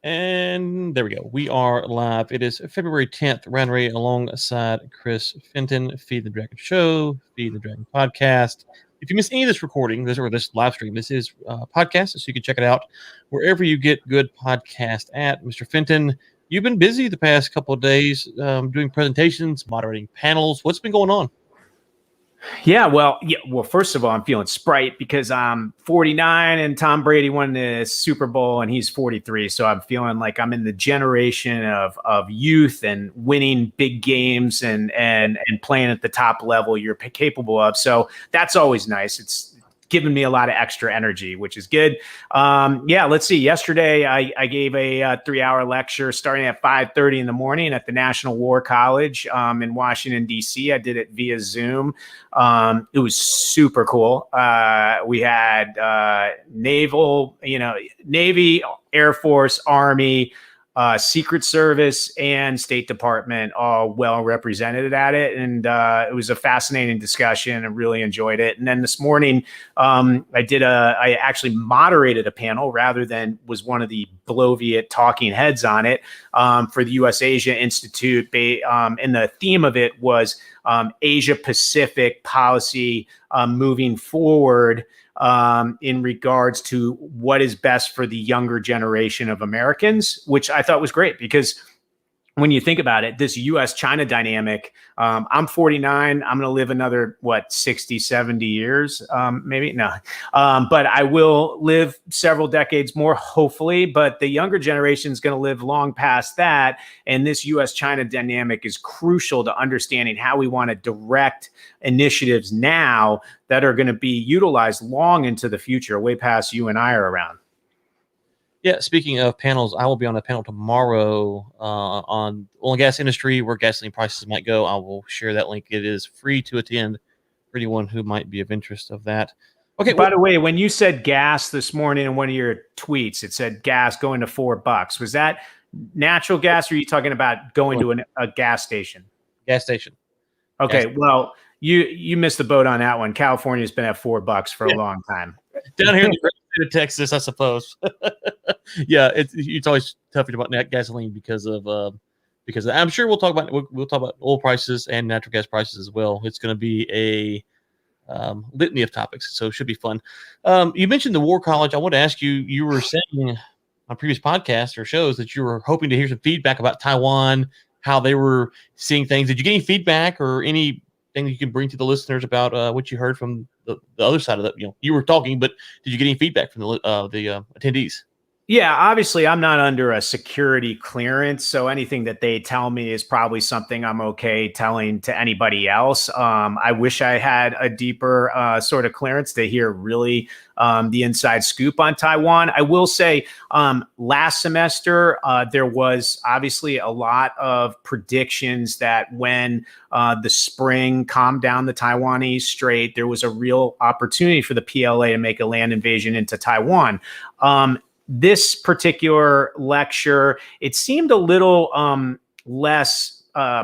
And there we go. We are live. It is February 10th. Ryan Ray alongside Chris Fenton, Feed the Dragon Show, Feed the Dragon Podcast. If you miss any of this recording, this live stream, this is podcast, so you can check it out wherever you get good podcast at. Mr. Fenton, you've been busy the past couple of days doing presentations, moderating panels. What's been going on? Well, first of all, I'm feeling Sprite because I'm 49 and Tom Brady won the Super Bowl and he's 43. So I'm feeling like I'm in the generation of youth and winning big games and playing at the top level you're capable of. So that's always nice. It's given me a lot of extra energy, which is good. Let's see. Yesterday, I gave a 3-hour lecture starting at 5:30 in the morning at the National War College in Washington, D.C. I did it via Zoom. It was super cool. We had Navy, Air Force, Army, Secret Service, and State Department all well represented at it. And it was a fascinating discussion. I really enjoyed it. And then this morning, I actually moderated a panel rather than was one of the bloviate talking heads on it for the U.S. Asia Institute. And the theme of it was Asia Pacific policy moving forward in regards to what is best for the younger generation of Americans, which I thought was great because when you think about it, this U.S.-China dynamic, I'm 49. I'm going to live another, 60, 70 years, maybe? No. But I will live several decades more, hopefully. But the younger generation is going to live long past that. And this U.S.-China dynamic is crucial to understanding how we want to direct initiatives now that are going to be utilized long into the future, way past you and I are around. Yeah, speaking of panels, I will be on a panel tomorrow on oil and gas industry, where gasoline prices might go. I will share that link. It is free to attend for anyone who might be of interest of that. Okay. By the way, when you said gas this morning in one of your tweets, it said gas going to $4. Was that natural gas, or are you talking about going to a gas station? Gas station. Okay. Well, you missed the boat on that one. California's been at $4 for a long time. Down here in the state of Texas, I suppose. Yeah, it's always tough about gasoline because I'm sure we'll talk about oil prices and natural gas prices as well. It's going to be a litany of topics, so it should be fun. You mentioned the War College. I want to ask you. You were saying on previous podcasts or shows that you were hoping to hear some feedback about Taiwan, how they were seeing things. Did you get any feedback or anything that you can bring to the listeners about what you heard from the other side of that? You were talking, but did you get any feedback from the attendees? Yeah, obviously I'm not under a security clearance, so anything that they tell me is probably something I'm okay telling to anybody else. I wish I had a deeper sort of clearance to hear really the inside scoop on Taiwan. I will say last semester, there was obviously a lot of predictions that when the spring calmed down the Taiwanese Strait, there was a real opportunity for the PLA to make a land invasion into Taiwan. This particular lecture, it seemed a little less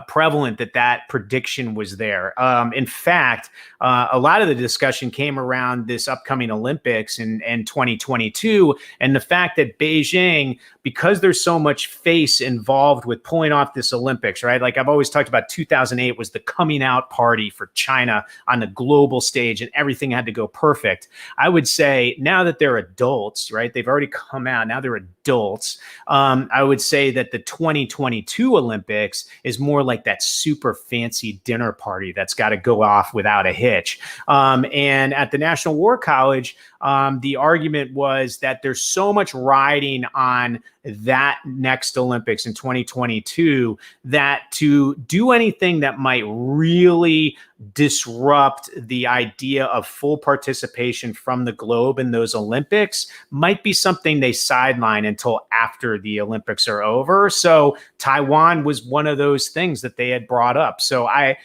prevalent that prediction was there. In fact, a lot of the discussion came around this upcoming Olympics in 2022, and the fact that Beijing, because there's so much face involved with pulling off this Olympics, right? Like I've always talked about, 2008 was the coming out party for China on the global stage, and everything had to go perfect. I would say now that they're adults, right? They've already come out. Now they're adults. I would say that the 2022 Olympics is more like that super fancy dinner party that's got to go off without a hitch. And at the National War College, the argument was that there's so much riding on that next Olympics in 2022 that to do anything that might really disrupt the idea of full participation from the globe in those Olympics might be something they sideline until after the Olympics are over. So Taiwan was one of those things that they had brought up. So I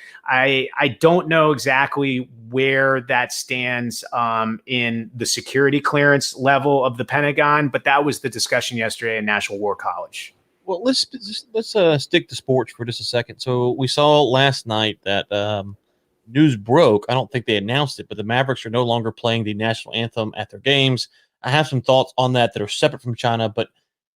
don't know exactly where that stands in the security clearance level of the Pentagon, but that was the discussion yesterday in National War College. Well, let's stick to sports for just a second. So we saw last night that news broke. I don't think they announced it, but the Mavericks are no longer playing the national anthem at their games. I have some thoughts on that are separate from China, but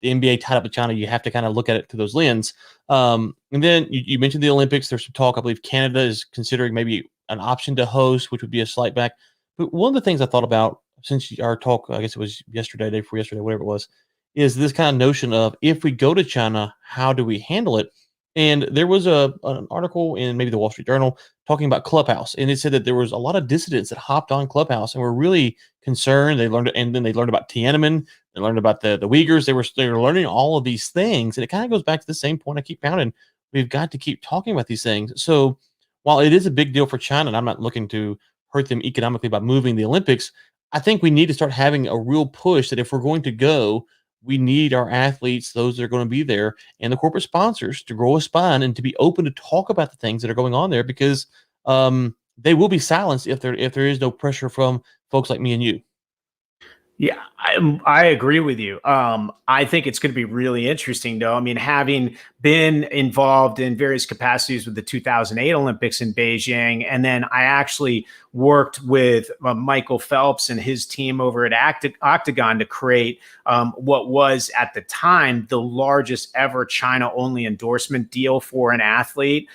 the NBA tied up with China, you have to kind of look at it through those lens. And then you mentioned the Olympics. There's some talk. I believe Canada is considering maybe an option to host, which would be a slight back. But one of the things I thought about since our talk, I guess it was yesterday, day before yesterday, whatever it was, is this kind of notion of if we go to China, how do we handle it? And there was an article in maybe the Wall Street Journal talking about Clubhouse, and it said that there was a lot of dissidents that hopped on Clubhouse and were really concerned. They learned, and then they learned about Tiananmen. They learned about the Uyghurs. They were learning all of these things, and it kind of goes back to the same point I keep pounding. We've got to keep talking about these things. So while it is a big deal for China, and I'm not looking to hurt them economically by moving the Olympics, I think we need to start having a real push that if we're going to go, we need our athletes, those that are going to be there, and the corporate sponsors to grow a spine and to be open to talk about the things that are going on there, because they will be silenced if there is no pressure from folks like me and you. Yeah, I agree with you. I think it's going to be really interesting, though. I mean, having been involved in various capacities with the 2008 Olympics in Beijing, and then I actually worked with Michael Phelps and his team over at Octagon to create what was at the time the largest ever China-only endorsement deal for an athlete.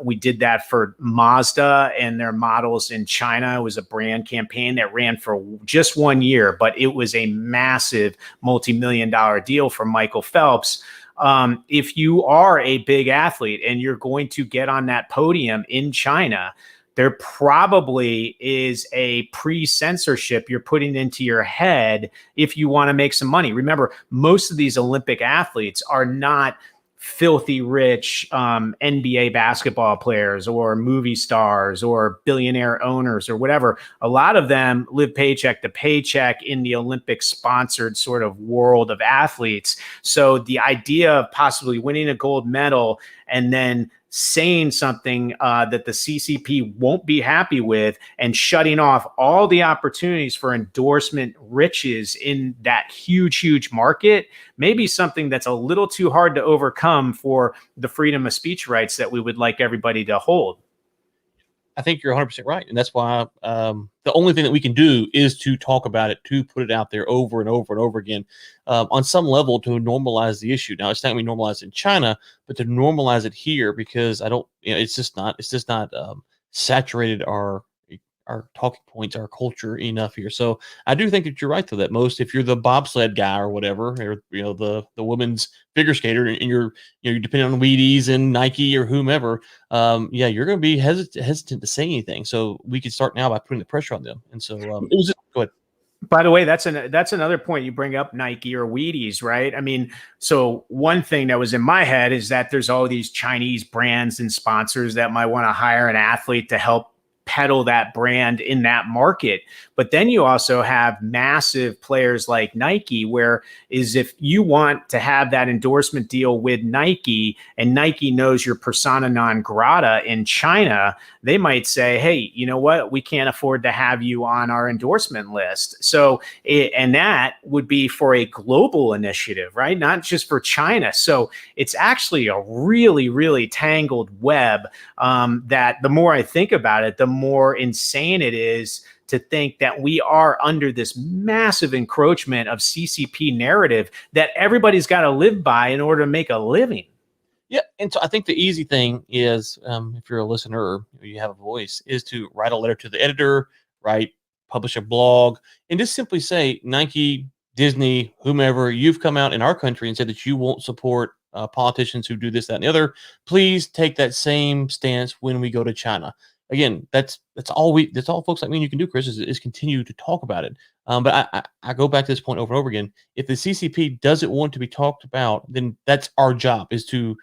We did that for Mazda and their models in China. It was a brand campaign that ran for just 1 year, but it was a massive multi-million-dollar deal for Michael Phelps. If you are a big athlete and you're going to get on that podium in China, there probably is a pre-censorship you're putting into your head if you want to make some money. Remember, most of these Olympic athletes are not filthy rich NBA basketball players or movie stars or billionaire owners or whatever. A lot of them live paycheck to paycheck in the Olympic sponsored sort of world of athletes. So the idea of possibly winning a gold medal and then saying something that the CCP won't be happy with and shutting off all the opportunities for endorsement riches in that huge market may be something that's a little too hard to overcome for the freedom of speech rights that we would like everybody to hold. I think you're 100% right, and that's why the only thing that we can do is to talk about it, to put it out there over and over and over again, on some level to normalize the issue. Now, it's not going to be normalized in China, but to normalize it here, because it's just not saturated our talking points, our culture enough here. So I do think that you're right, though, that if you're the bobsled guy or whatever, or the women's figure skater, and you're depending on Wheaties and Nike or whomever, you're going to be hesitant to say anything. So we can start now by putting the pressure on them. And so it was just go ahead. By the way, that's another point you bring up, Nike or Wheaties, right? I mean, so one thing that was in my head is that there's all these Chinese brands and sponsors that might want to hire an athlete to help peddle that brand in that market. But then you also have massive players like Nike, where is if you want to have that endorsement deal with Nike and Nike knows you're persona non grata in China, they might say, hey, you know what? We can't afford to have you on our endorsement list. So, and that would be for a global initiative, right? Not just for China. So it's actually a really tangled web that the more I think about it, the more insane it is to think that we are under this massive encroachment of CCP narrative that everybody's got to live by in order to make a living. Yeah, and so I think the easy thing is, if you're a listener or you have a voice, is to write a letter to the editor, publish a blog, and just simply say, Nike, Disney, whomever, you've come out in our country and said that you won't support politicians who do this, that, and the other. Please take that same stance when we go to China. Again, that's all folks like me and you can do, Chris, is continue to talk about it. But I go back to this point over and over again. If the CCP doesn't want to be talked about, then that's our job, is to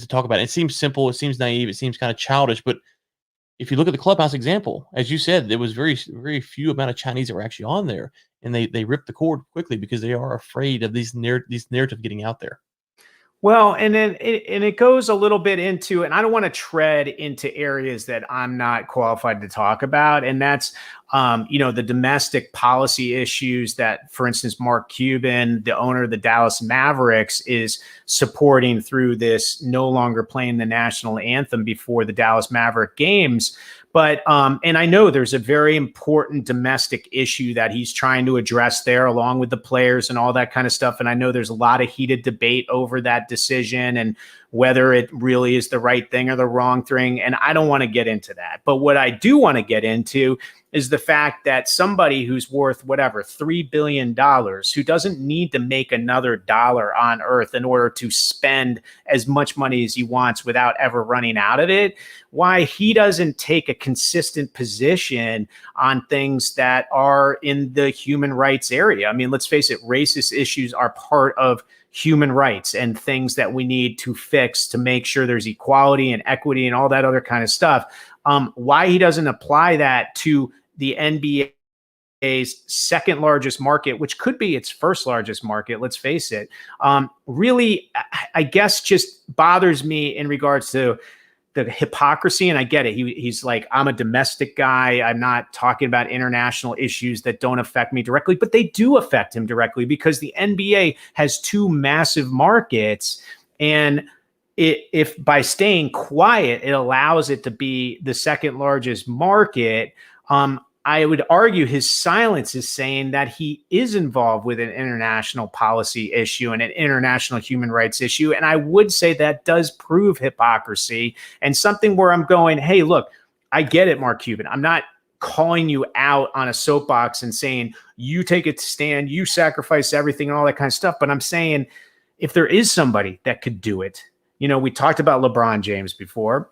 talk about it. It seems simple, it seems naive, it seems kind of childish, but if you look at the Clubhouse example, as you said, there was very few amount of Chinese that were actually on there, and they ripped the cord quickly because they are afraid of these narratives getting out there. Well, and then it goes a little bit into, and I don't want to tread into areas that I'm not qualified to talk about. And that's The domestic policy issues that, for instance, Mark Cuban, the owner of the Dallas Mavericks, is supporting through this no longer playing the national anthem before the Dallas Maverick games. But and I know there's a very important domestic issue that he's trying to address there, along with the players and all that kind of stuff. And I know there's a lot of heated debate over that decision and whether it really is the right thing or the wrong thing. And I don't want to get into that. But what I do want to get into is the fact that somebody who's worth whatever, $3 billion, who doesn't need to make another dollar on earth in order to spend as much money as he wants without ever running out of it, why he doesn't take a consistent position on things that are in the human rights area. I mean, let's face it, racist issues are part of human rights and things that we need to fix to make sure there's equality and equity and all that other kind of stuff. Why he doesn't apply that to the NBA's second largest market, which could be its first largest market, let's face it, really, I guess, just bothers me in regards to the hypocrisy. And I get it. He's like, I'm a domestic guy. I'm not talking about international issues that don't affect me directly, but they do affect him directly because the NBA has two massive markets. And if by staying quiet, it allows it to be the second largest market, I would argue his silence is saying that he is involved with an international policy issue and an international human rights issue. And I would say that does prove hypocrisy and something where I'm going, hey, look, I get it, Mark Cuban. I'm not calling you out on a soapbox and saying you take a stand, you sacrifice everything and all that kind of stuff. But I'm saying if there is somebody that could do it, we talked about LeBron James before.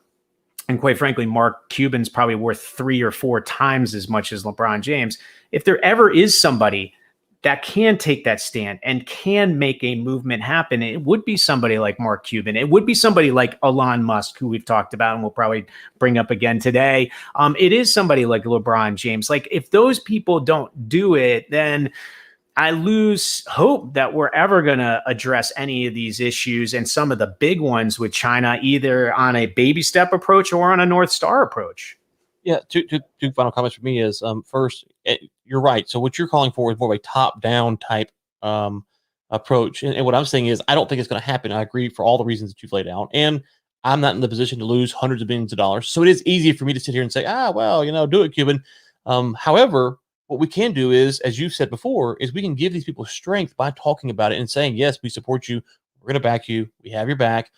And quite frankly, Mark Cuban's probably worth 3 or 4 times as much as LeBron James. If there ever is somebody that can take that stand and can make a movement happen, it would be somebody like Mark Cuban. It would be somebody like Elon Musk, who we've talked about and we'll probably bring up again today. It is somebody like LeBron James. Like, if those people don't do it, then I lose hope that we're ever going to address any of these issues and some of the big ones with China, either on a baby step approach or on a North Star approach. Yeah, two final comments for me is, first, you're right. So what you're calling for is more of a top-down type approach. And what I'm saying is I don't think it's going to happen. I agree for all the reasons that you've laid out. And I'm not in the position to lose hundreds of billions of dollars. So it is easy for me to sit here and say, do it, Cuban. However, what we can do is, as you've said before, is we can give these people strength by talking about it and saying, yes, we support you. We're going to back you. We have your back.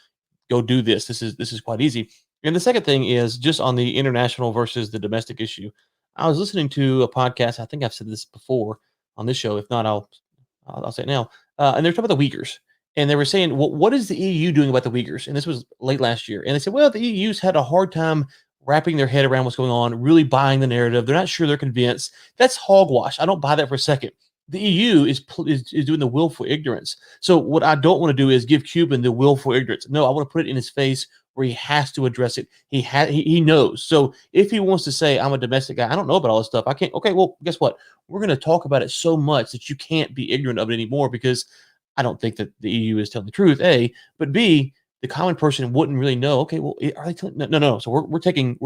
Go do this. This is quite easy. And the second thing is just on the international versus the domestic issue. I was listening to a podcast. I think I've said this before on this show. If not, I'll say it now. And they're talking about the Uyghurs. And they were saying, well, what is the EU doing about the Uyghurs? And this was late last year. And they said, well, the EU's had a hard time wrapping their head around what's going on, really buying the narrative. They're not sure they're convinced. That's hogwash. I don't buy that for a second. The EU is doing the willful ignorance. So what I don't want to do is give Cuban the willful ignorance. No, I want to put it in his face where he has to address it. He knows. So if he wants to say, I'm a domestic guy, I don't know about all this stuff, I can't. Okay, well, guess what? We're going to talk about it so much that you can't be ignorant of it anymore, because I don't think that the EU is telling the truth, A, but B, the common person wouldn't really know. Okay, well, are they telling? No. So we're taking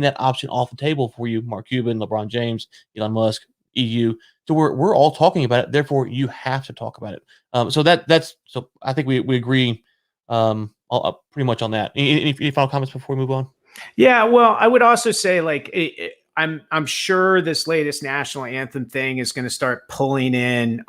that option off the table for you, Mark Cuban, LeBron James, Elon Musk, EU. So we're all talking about it. Therefore, you have to talk about it. So I think we agree pretty much on that. Any final comments before we move on? Yeah, well, I would also say, like, I'm sure this latest national anthem thing is going to start pulling in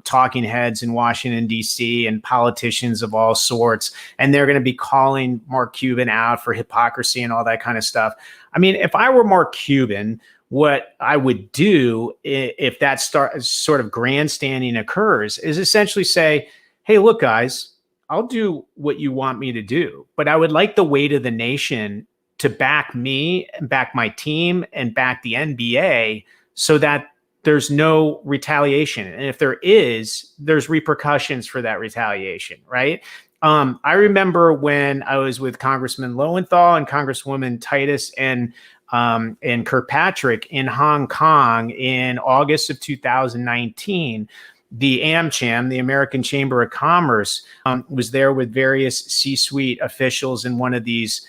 talking heads in Washington, D.C. and politicians of all sorts. And they're going to be calling Mark Cuban out for hypocrisy and all that kind of stuff. I mean, if I were Mark Cuban, what I would do if that sort of grandstanding occurs is essentially say, hey, look, guys, I'll do what you want me to do, but I would like the weight of the nation to back me and back my team and back the NBA so that there's no retaliation. And if there is, there's repercussions for that retaliation, right? I remember when I was with Congressman Lowenthal and Congresswoman Titus and Kirkpatrick in Hong Kong in August of 2019. The AmCham, the American Chamber of Commerce, was there with various C-suite officials in one of these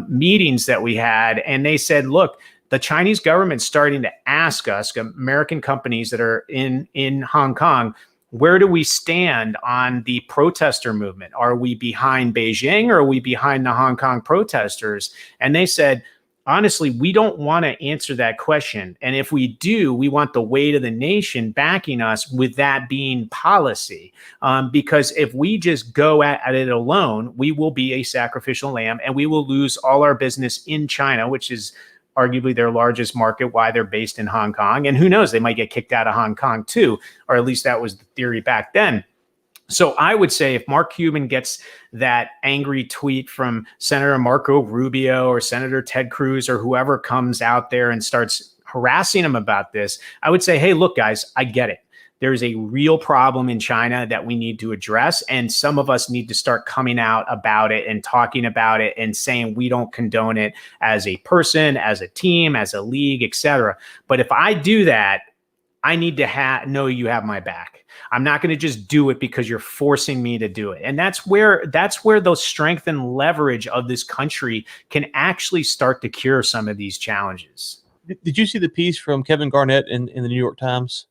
meetings that we had. And they said, look, the Chinese government's starting to ask us, American companies that are in Hong Kong, where do we stand on the protester movement? Are we behind Beijing or are we behind the Hong Kong protesters? And they said, honestly, we don't want to answer that question. And if we do, we want the weight of the nation backing us with that being policy. Because if we just go at it alone, we will be a sacrificial lamb and we will lose all our business in China, which is arguably their largest market, why they're based in Hong Kong. And who knows, they might get kicked out of Hong Kong too, or at least that was the theory back then. So I would say if Mark Cuban gets that angry tweet from Senator Marco Rubio or Senator Ted Cruz or whoever comes out there and starts harassing him about this, I would say, hey, look, guys, I get it. There's a real problem in China that we need to address. And some of us need to start coming out about it and talking about it and saying we don't condone it as a person, as a team, as a league, etc. But if I do that, I need to know you have my back. I'm not going to just do it because you're forcing me to do it. And that's where the strength and leverage of this country can actually start to cure some of these challenges. Did you see the piece from Kevin Garnett in the New York Times?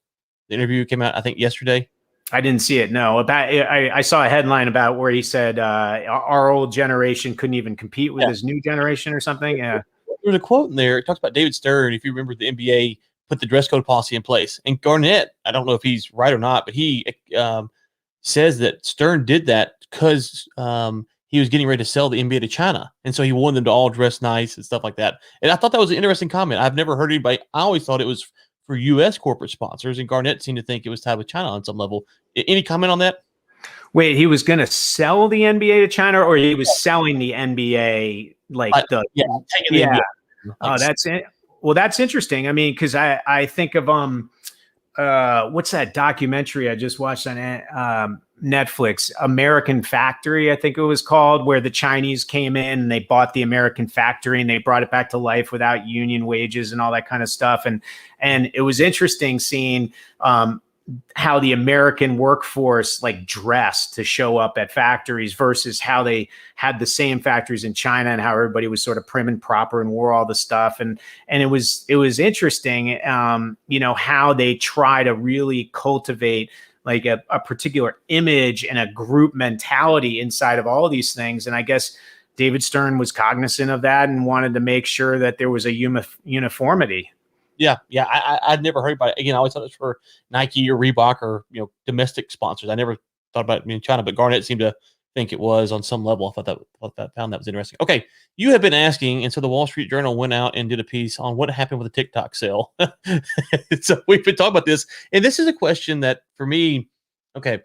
The interview came out, I think, yesterday. I didn't see it. No, I saw a headline about where he said our old generation couldn't even compete with this new generation or something. Yeah. There's a quote in there. It talks about David Stern. If you remember, the NBA put the dress code policy in place, and Garnett, I don't know if he's right or not, but he says that Stern did that because he was getting ready to sell the NBA to China, and so he wanted them to all dress nice and stuff like that. And I thought that was an interesting comment. I've never heard anybody. I always thought it was for U.S. corporate sponsors, and Garnett seemed to think it was tied with China on some level. Any comment on that? Wait, he was going to sell the NBA to China, or he was selling the NBA NBA. Oh, that's it. Well, that's interesting. I mean, because I think of what's that documentary I just watched on Netflix, American Factory, I think it was called, where the Chinese came in and they bought the American factory and they brought it back to life without union wages and all that kind of stuff. And it was interesting seeing how the American workforce like dressed to show up at factories versus how they had the same factories in China and how everybody was sort of prim and proper and wore all the stuff. And it was interesting, how they try to really cultivate like a particular image and a group mentality inside of all of these things. And I guess David Stern was cognizant of that and wanted to make sure that there was a uniformity. Yeah. I'd never heard about it. Again, I always thought it was for Nike or Reebok or domestic sponsors. I never thought about it in China, but Garnett seemed to think it was on some level. I found that was interesting. Okay, you have been asking, and so the Wall Street Journal went out and did a piece on what happened with the TikTok sale. So we've been talking about this, and this is a question that for me, okay,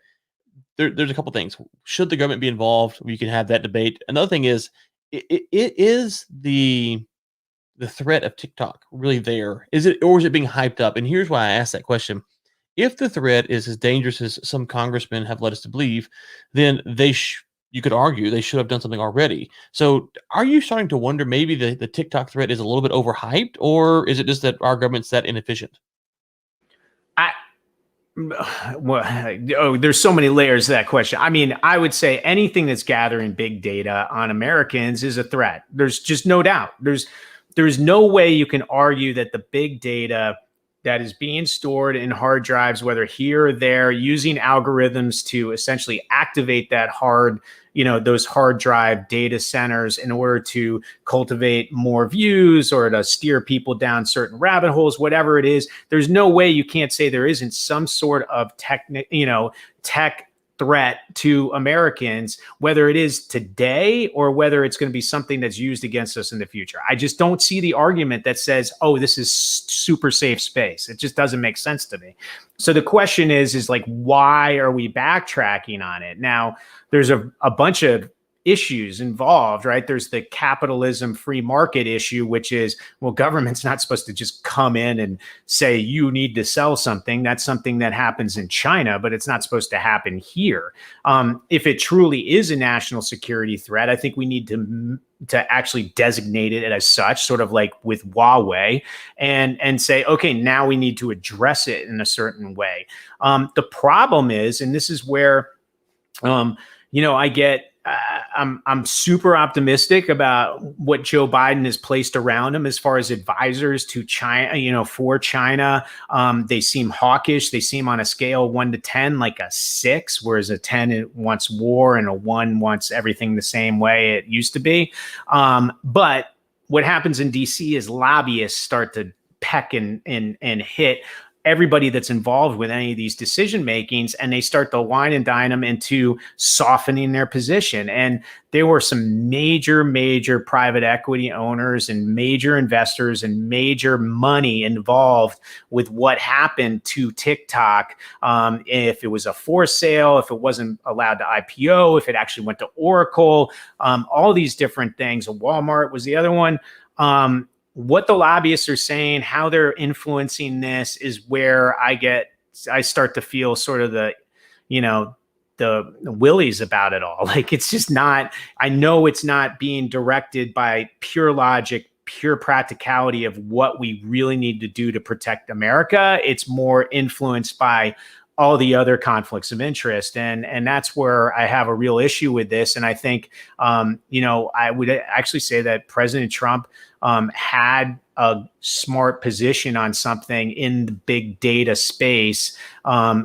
there's a couple things. Should the government be involved? We can have that debate. Another thing is, it is the threat of TikTok really there? Is it, or is it being hyped up? And here's why I asked that question. If the threat is as dangerous as some congressmen have led us to believe, then you could argue they should have done something already. So are you starting to wonder maybe the TikTok threat is a little bit overhyped, or is it just that our government's that inefficient? There's so many layers to that question. I mean, I would say anything that's gathering big data on Americans is a threat. There's just no doubt. There's no way you can argue that the big data that is being stored in hard drives, whether here or there, using algorithms to essentially activate that those hard drive data centers in order to cultivate more views or to steer people down certain rabbit holes, whatever it is, there's no way you can't say there isn't some sort of tech threat to Americans, whether it is today or whether it's going to be something that's used against us in the future. I just don't see the argument that says, oh, this is super safe space. It just doesn't make sense to me. So the question is like, why are we backtracking on it? Now, there's a bunch of issues involved, right? There's the capitalism free market issue, which is, well, government's not supposed to just come in and say, you need to sell something. That's something that happens in China, but it's not supposed to happen here. If it truly is a national security threat, I think we need to actually designate it as such, sort of like with Huawei, and say, okay, now we need to address it in a certain way. The problem is, and this is where, I'm super optimistic about what Joe Biden has placed around him as far as advisors to China, for China. They seem hawkish. They seem on a scale 1 to 10, like a 6, whereas a 10 wants war and a 1 wants everything the same way it used to be. But what happens in DC is lobbyists start to peck and hit everybody that's involved with any of these decision makings, and they start to wine and dine them into softening their position. And there were some major private equity owners and major investors and major money involved with what happened to TikTok. If it was a forced sale, if it wasn't allowed to IPO, if it actually went to Oracle, all these different things. Walmart was the other one. What the lobbyists are saying, how they're influencing this is where I start to feel sort of the willies about it all. Like, it's just not, I know it's not being directed by pure logic, pure practicality of what we really need to do to protect America. It's more influenced by all the other conflicts of interest. And that's where I have a real issue with this. And I think, I would actually say that President Trump had a smart position on something in the big data space.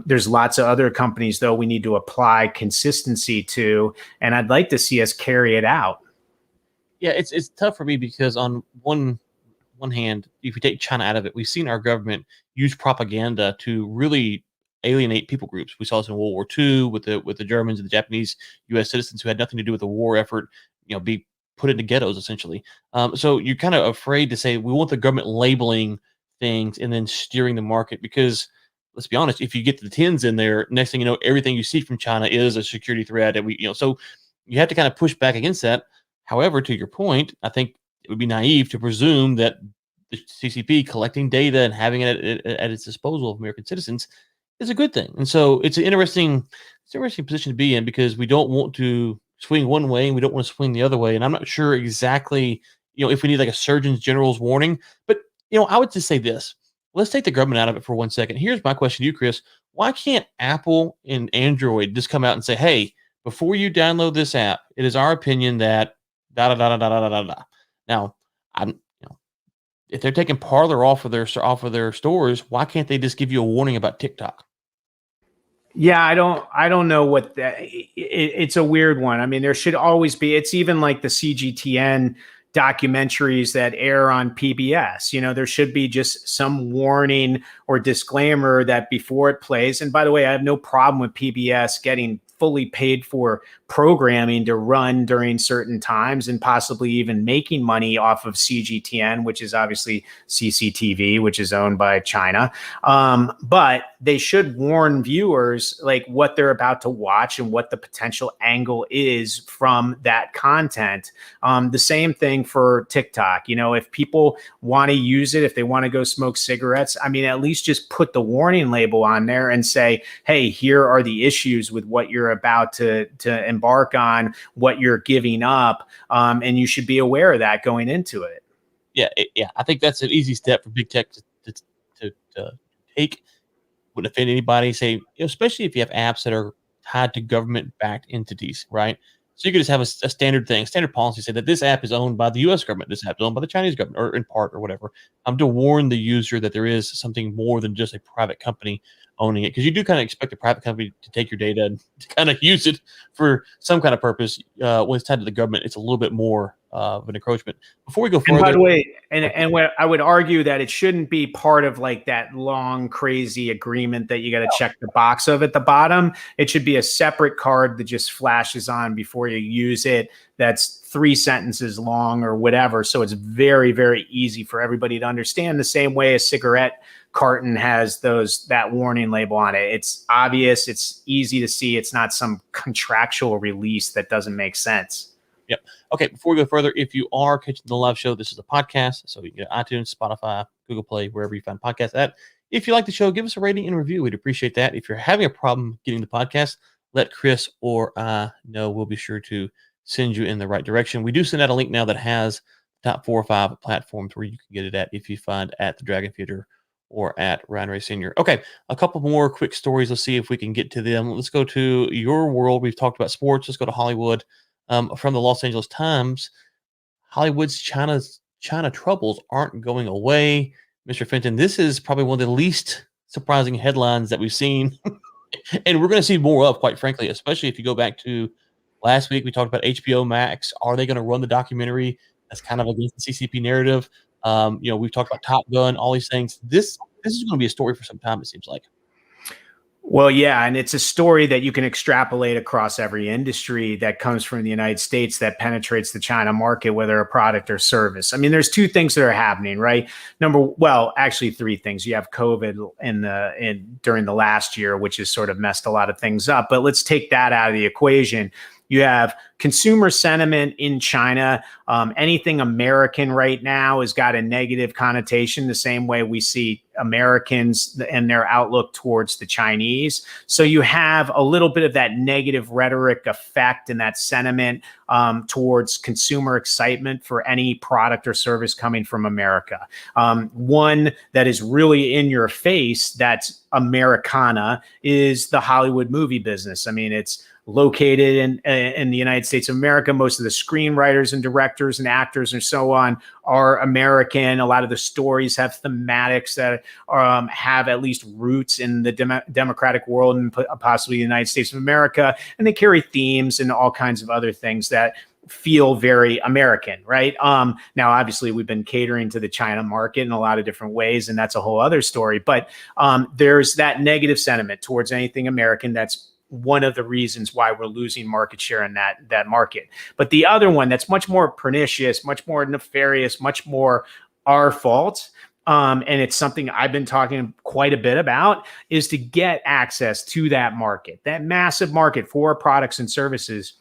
There's lots of other companies, though, we need to apply consistency to, and I'd like to see us carry it out. Yeah, it's tough for me because on one hand, if you take China out of it, we've seen our government use propaganda to really alienate people groups. We saw this in World War II with the Germans and the Japanese U.S. citizens who had nothing to do with the war effort, be put into ghettos essentially. So you're kind of afraid to say we want the government labeling things and then steering the market, because let's be honest, if you get the tens in there, next thing you know, everything you see from China is a security threat, and so you have to kind of push back against that. However, to your point, I think it would be naive to presume that the CCP collecting data and having it at its disposal of American citizens is a good thing. And so it's an interesting position to be in, because we don't want to swing one way and we don't want to swing the other way. And I'm not sure exactly, if we need like a Surgeon General's warning. But I would just say this: let's take the government out of it for 1 second. Here's my question to you, Chris: why can't Apple and Android just come out and say, "Hey, before you download this app, it is our opinion that da da da da da da da." Now, I'm if they're taking Parler off of their stores, why can't they just give you a warning about TikTok? Yeah, I don't know what that. It's a weird one. I mean, there should always be. It's even like the CGTN documentaries that air on PBS. There should be just some warning or disclaimer that before it plays. And by the way, I have no problem with PBS getting fully paid for programming to run during certain times, and possibly even making money off of CGTN, which is obviously CCTV, which is owned by China. But they should warn viewers like what they're about to watch and what the potential angle is from that content. The same thing for TikTok. If people want to use it, if they want to go smoke cigarettes, I mean, at least just put the warning label on there and say, hey, here are the issues with what you're about to embark on, what you're giving up, and you should be aware of that going into it. Yeah, I think that's an easy step for big tech to take. Wouldn't offend anybody. Say, especially if you have apps that are tied to government-backed entities, right? So you could just have a standard thing, standard policy, say that this app is owned by the U.S. government, this app is owned by the Chinese government, or in part, or whatever. To warn the user that there is something more than just a private company owning it, because you do kind of expect a private company to take your data and to kind of use it for some kind of purpose. When it's tied to the government, it's a little bit more of an encroachment. Before we go further, and by the way, and what I would argue that it shouldn't be part of like that long, crazy agreement that you got to check the box of at the bottom. It should be a separate card that just flashes on before you use it. That's 3 sentences long or whatever. So it's very, very easy for everybody to understand, the same way a cigarette carton has that warning label on it. It's obvious. It's easy to see. It's not some contractual release that doesn't make sense. Yep. Okay, before we go further, if you are catching the live show, this is a podcast, so you can get iTunes, Spotify, Google Play, wherever you find podcasts at. If you like the show, give us a rating and review. We'd appreciate that. If you're having a problem getting the podcast, let Chris or I know. We'll be sure to send you in the right direction. We do send out a link now that has top 4 or 5 platforms where you can get it at, if you find at the Dragon Theater or at Ryan Ray Sr. Okay, a couple more quick stories. Let's see if we can get to them. Let's go to your world. We've talked about sports. Let's go to Hollywood. from the Los Angeles Times. Hollywood's China troubles aren't going away. Mr. Fenton, this is probably one of the least surprising headlines that we've seen. And we're going to see more of, quite frankly, especially if you go back to last week. We talked about HBO Max. Are they going to run the documentary that's kind of against the CCP narrative? We've talked about Top Gun, all these things. This is going to be a story for some time, it seems like. Well, yeah, and it's a story that you can extrapolate across every industry that comes from the United States that penetrates the China market, whether a product or service. I mean, there's two things that are happening, right? Actually three things. You have COVID during the last year, which has sort of messed a lot of things up. But let's take that out of the equation. You have consumer sentiment in China. Anything American right now has got a negative connotation, the same way we see Americans and their outlook towards the Chinese. So you have a little bit of that negative rhetoric effect and that sentiment towards consumer excitement for any product or service coming from America. One that is really in your face, that's Americana, is the Hollywood movie business. I mean, it's located in the United States of America. Most of the screenwriters and directors and actors and so on are American. A lot of the stories have thematics that have at least roots in the democratic world and possibly the United States of America. And they carry themes and all kinds of other things that feel very American, right? Now, obviously, we've been catering to the China market in a lot of different ways, and that's a whole other story. But there's that negative sentiment towards anything American. That's one of the reasons why we're losing market share in that market. But the other one that's much more pernicious, much more nefarious, much more our fault, and it's something I've been talking quite a bit about, is to get access to that market, that massive market for products and services.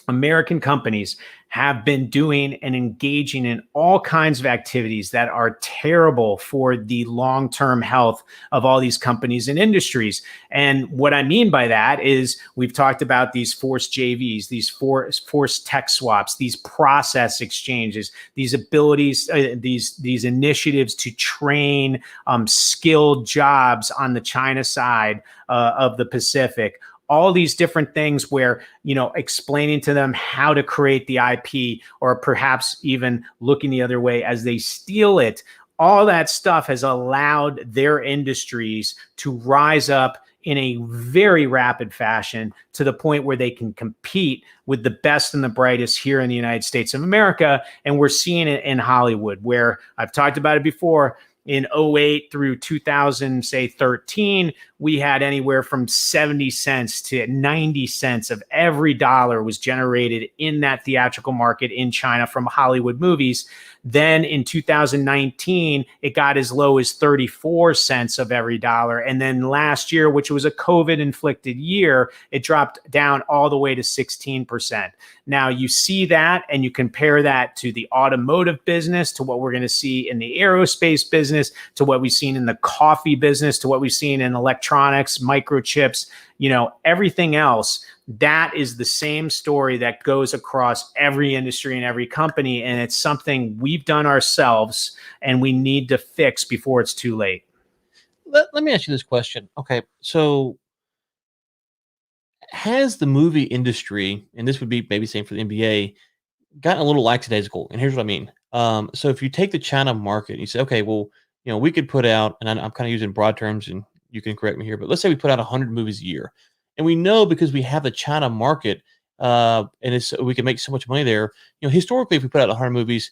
American companies have been doing and engaging in all kinds of activities that are terrible for the long-term health of all these companies and industries. And what I mean by that is we've talked about these forced JVs, these forced tech swaps, these process exchanges, these abilities, these initiatives to train skilled jobs on the China side of the Pacific. All these different things where, explaining to them how to create the IP, or perhaps even looking the other way as they steal it. All that stuff has allowed their industries to rise up in a very rapid fashion to the point where they can compete with the best and the brightest here in the United States of America. And we're seeing it in Hollywood, where I've talked about it before. In 2008 through 2013, we had anywhere from 70 cents to 90 cents of every dollar was generated in that theatrical market in China from Hollywood movies. Then in 2019, it got as low as 34 cents of every dollar. And then last year, which was a COVID-inflicted year, it dropped down all the way to 16%. Now you see that and you compare that to the automotive business, to what we're going to see in the aerospace business, to what we've seen in the coffee business, to what we've seen in electronics, microchips, everything else. That is the same story that goes across every industry and every company. And it's something we've done ourselves and we need to fix before it's too late. Let me ask you this question. Okay, so has the movie industry, and this would be maybe same for the NBA, gotten a little lackadaisical? And here's what I mean. So if you take the China market, and you say, okay, well, we could put out, and I'm kind of using broad terms, and you can correct me here, but let's say we put out 100 movies a year, and we know because we have the China market, and we can make so much money there. Historically, if we put out 100 movies,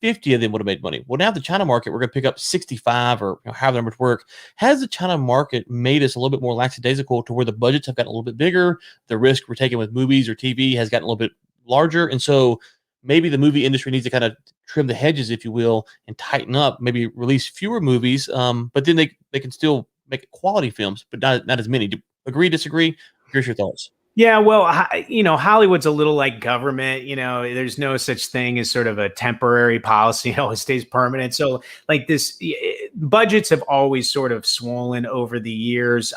50 of them would have made money. Well, now the China market, we're going to pick up 65 or however the numbers work. Has the China market made us a little bit more lackadaisical to where the budgets have gotten a little bit bigger? The risk we're taking with movies or TV has gotten a little bit larger, and so maybe the movie industry needs to kind of trim the hedges, if you will, and tighten up, maybe release fewer movies, but then they can still make quality films, but not as many. Do agree, disagree? Here's your thoughts. Yeah, well, Hollywood's a little like government. There's no such thing as sort of a temporary policy. It always stays permanent. So like budgets have always sort of swollen over the years.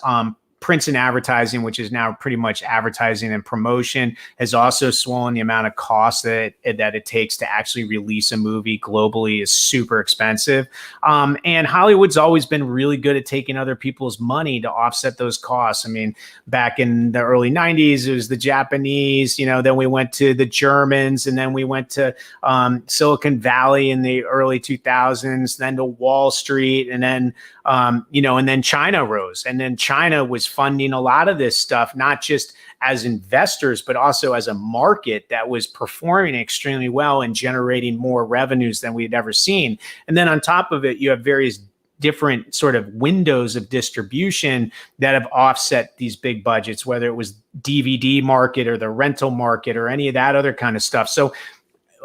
prints and advertising, which is now pretty much advertising and promotion, has also swollen. The amount of cost that it takes to actually release a movie globally is super expensive. And Hollywood's always been really good at taking other people's money to offset those costs. I mean, back in the early 90s, it was the Japanese, then we went to the Germans, and then we went to Silicon Valley in the early 2000s, then to Wall Street, and then and then China rose. And then China was funding a lot of this stuff, not just as investors, but also as a market that was performing extremely well and generating more revenues than we'd ever seen. And then on top of it, you have various different sort of windows of distribution that have offset these big budgets, whether it was DVD market or the rental market or any of that other kind of stuff. So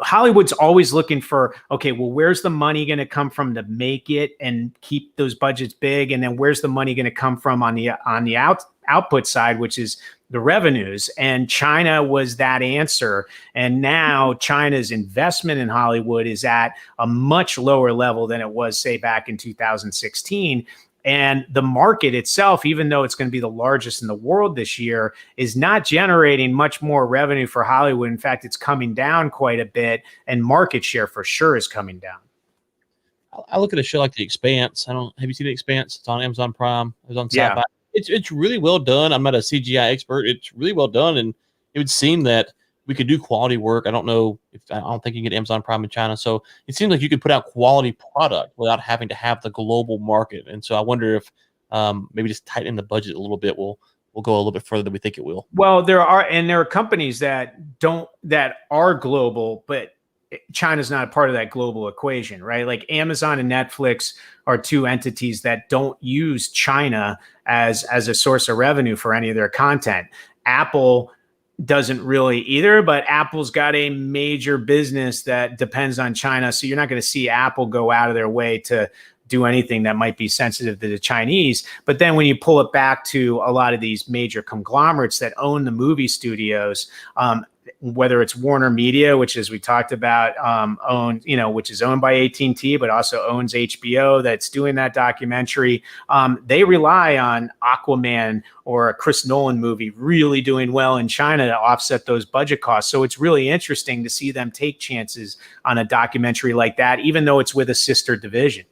Hollywood's always looking for, okay, well, where's the money going to come from to make it and keep those budgets big? And then where's the money going to come from on the output side, which is the revenues? And China was that answer. And now China's investment in Hollywood is at a much lower level than it was, say, back in 2016. And the market itself, even though it's going to be the largest in the world this year, is not generating much more revenue for Hollywood. In fact, it's coming down quite a bit, and market share for sure is coming down. I look at a show like The Expanse. Have you seen The Expanse? It's on Amazon Prime. It was on Sci-Fi. Yeah. It's really well done. I'm not a CGI expert. It's really well done, and it would seem that we could do quality work. I don't think you can get Amazon Prime in China, so it seems like you could put out quality product without having to have the global market. And so I wonder if maybe just tightening the budget a little bit will go a little bit further than we think it will. Well, there are companies that are global, but China's not a part of that global equation, right? Like Amazon and Netflix are two entities that don't use China as a source of revenue for any of their content. Apple doesn't really either, but Apple's got a major business that depends on China. So you're not going to see Apple go out of their way to do anything that might be sensitive to the Chinese. But then when you pull it back to a lot of these major conglomerates that own the movie studios, whether it's Warner Media, which, as we talked about, which is owned by AT&T, but also owns HBO, that's doing that documentary. They rely on Aquaman or a Chris Nolan movie really doing well in China to offset those budget costs. So it's really interesting to see them take chances on a documentary like that, even though it's with a sister division.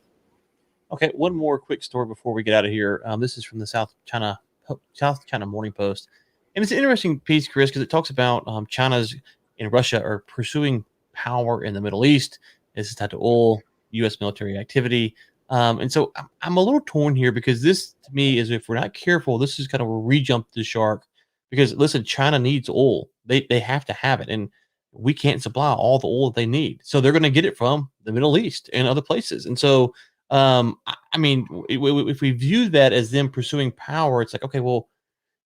Okay, one more quick story before we get out of here. This is from the South China Morning Post. And it's an interesting piece, Chris, because it talks about China's and Russia are pursuing power in the Middle East. This is tied to oil, U.S. military activity. And so I'm a little torn here because this, to me, is, if we're not careful, this is kind of where we jump the shark. Because, listen, China needs oil. They have to have it. And we can't supply all the oil that they need. So they're going to get it from the Middle East and other places. And so, I mean, if we view that as them pursuing power, it's like, okay, well,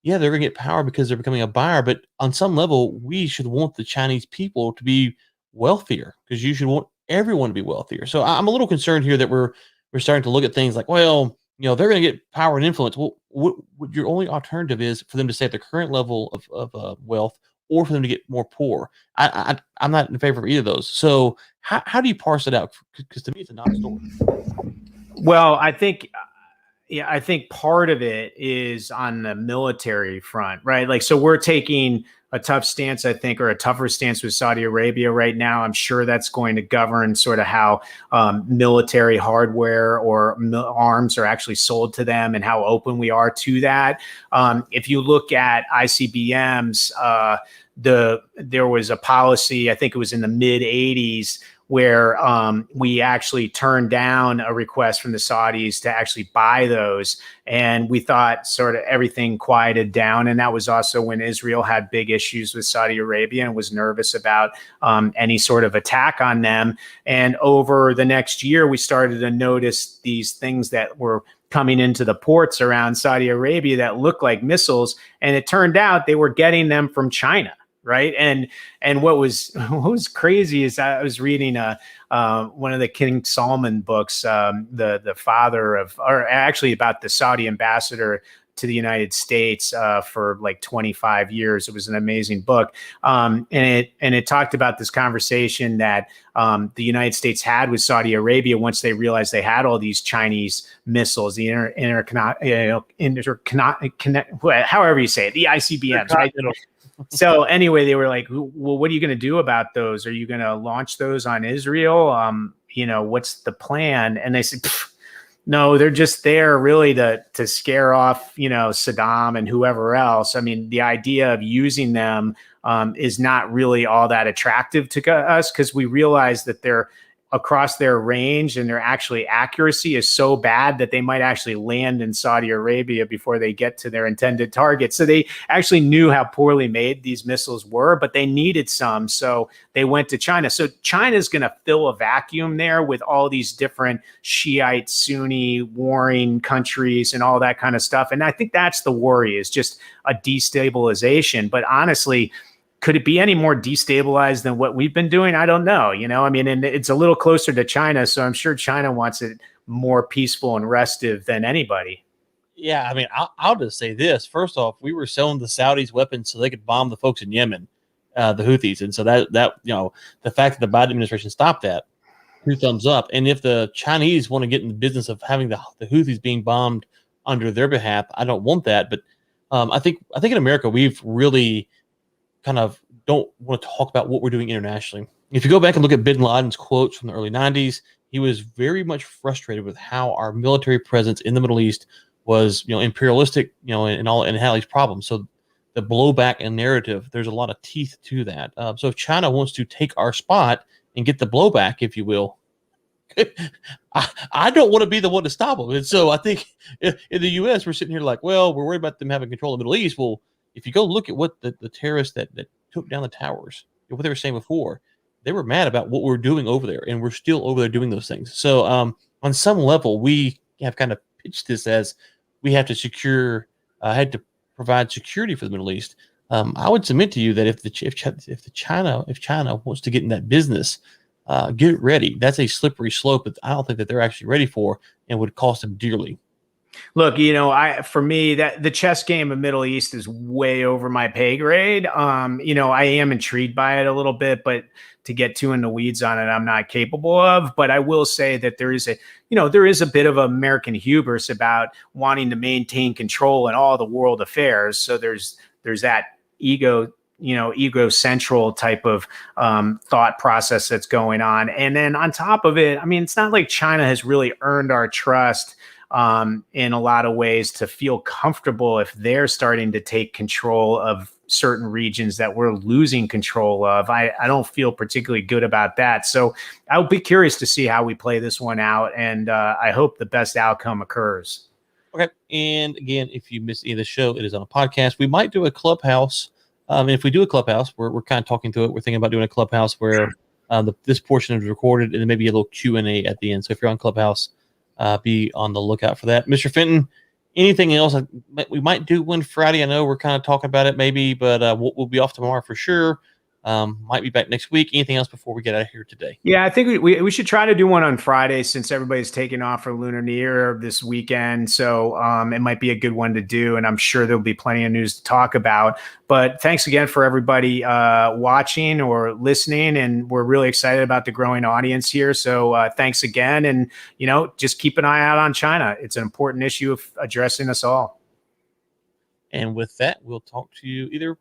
yeah, they're going to get power because they're becoming a buyer. But on some level, we should want the Chinese people to be wealthier, because you should want everyone to be wealthier. So I'm a little concerned here that we're starting to look at things like, well, they're going to get power and influence. Well, what your only alternative is for them to stay at the current level of wealth, or for them to get more poor. I'm not in favor of either of those. So how do you parse it out? Because to me, it's a non-story. Well, I think part of it is on the military front, right? Like, so we're taking a tough stance, I think, or a tougher stance with Saudi Arabia right now. I'm sure that's going to govern sort of how military hardware or arms are actually sold to them, and how open we are to that. If you look at ICBMs, there was a policy, I think it was in the mid 80s, where we actually turned down a request from the Saudis to actually buy those. And we thought sort of everything quieted down. And that was also when Israel had big issues with Saudi Arabia and was nervous about any sort of attack on them. And over the next year, we started to notice these things that were coming into the ports around Saudi Arabia that looked like missiles. And it turned out they were getting them from China. Right. And what was crazy is I was reading one of the King Salman books, the father of, or actually about the Saudi ambassador to the United States for like 25 years. It was an amazing book, and it talked about this conversation that the United States had with Saudi Arabia once they realized they had all these Chinese missiles, the however you say it, the ICBMs, right? So anyway, they were like, well, what are you going to do about those? Are you going to launch those on Israel? What's the plan? And they said, no, they're just there really to scare off, Saddam and whoever else. I mean, the idea of using them is not really all that attractive to us, because we realize that they're across their range and their actually accuracy is so bad that they might actually land in Saudi Arabia before they get to their intended target. So they actually knew how poorly made these missiles were, but they needed some. So they went to China. So China's going to fill a vacuum there with all these different Shiite, Sunni warring countries and all that kind of stuff. And I think that's the worry, is just a destabilization. But honestly, could it be any more destabilized than what we've been doing? I don't know. I mean, and it's a little closer to China, so I'm sure China wants it more peaceful and restive than anybody. Yeah, I mean, I'll just say this. First off, we were selling the Saudis weapons so they could bomb the folks in Yemen, the Houthis. And so that the fact that the Biden administration stopped that, 2 thumbs up. And if the Chinese want to get in the business of having the Houthis being bombed under their behalf, I don't want that. But I think in America, we've really kind of don't want to talk about what we're doing internationally. If you go back and look at Bin Laden's quotes from the early 90s, he was very much frustrated with how our military presence in the Middle East was, imperialistic, and had these problems. So the blowback and narrative, there's a lot of teeth to that. So if China wants to take our spot and get the blowback, if you will, I don't want to be the one to stop them. And so I think in the U.S., we're sitting here like, well, we're worried about them having control of the Middle East. Well, if you go look at what the terrorists that took down the towers, what they were saying before, they were mad about what we're doing over there, and we're still over there doing those things. So on some level, we have kind of pitched this as we have to had to provide security for the Middle East. I would submit to you that if China wants to get in that business, get ready. That's a slippery slope that I don't think that they're actually ready for, and would cost them dearly. Look, for me, that the chess game of Middle East is way over my pay grade. I am intrigued by it a little bit, but to get too in the weeds on it, I'm not capable of. But I will say that there is a bit of American hubris about wanting to maintain control in all the world affairs. So there's that ego central type of thought process that's going on. And then on top of it, I mean, it's not like China has really earned our trust in a lot of ways to feel comfortable if they're starting to take control of certain regions that we're losing control of. I don't feel particularly good about that. So I'll be curious to see how we play this one out. And I hope the best outcome occurs. Okay. And again, if you miss any of the show, it is on a podcast. We might do a Clubhouse. And if we do a Clubhouse, we're kind of talking through it. We're thinking about doing a Clubhouse where this portion is recorded, and then maybe a little Q&A at the end. So if you're on Clubhouse, be on the lookout for that. Mr. Fenton, anything else? We might do one Friday. I know we're kind of talking about it maybe, but we'll be off tomorrow for sure. Might be back next week. Anything else before we get out of here today? Yeah, I think we should try to do one on Friday since everybody's taking off for Lunar New Year this weekend. So it might be a good one to do, and I'm sure there'll be plenty of news to talk about. But thanks again for everybody watching or listening, and we're really excited about the growing audience here. So thanks again, and just keep an eye out on China. It's an important issue of addressing us all. And with that, we'll talk to you either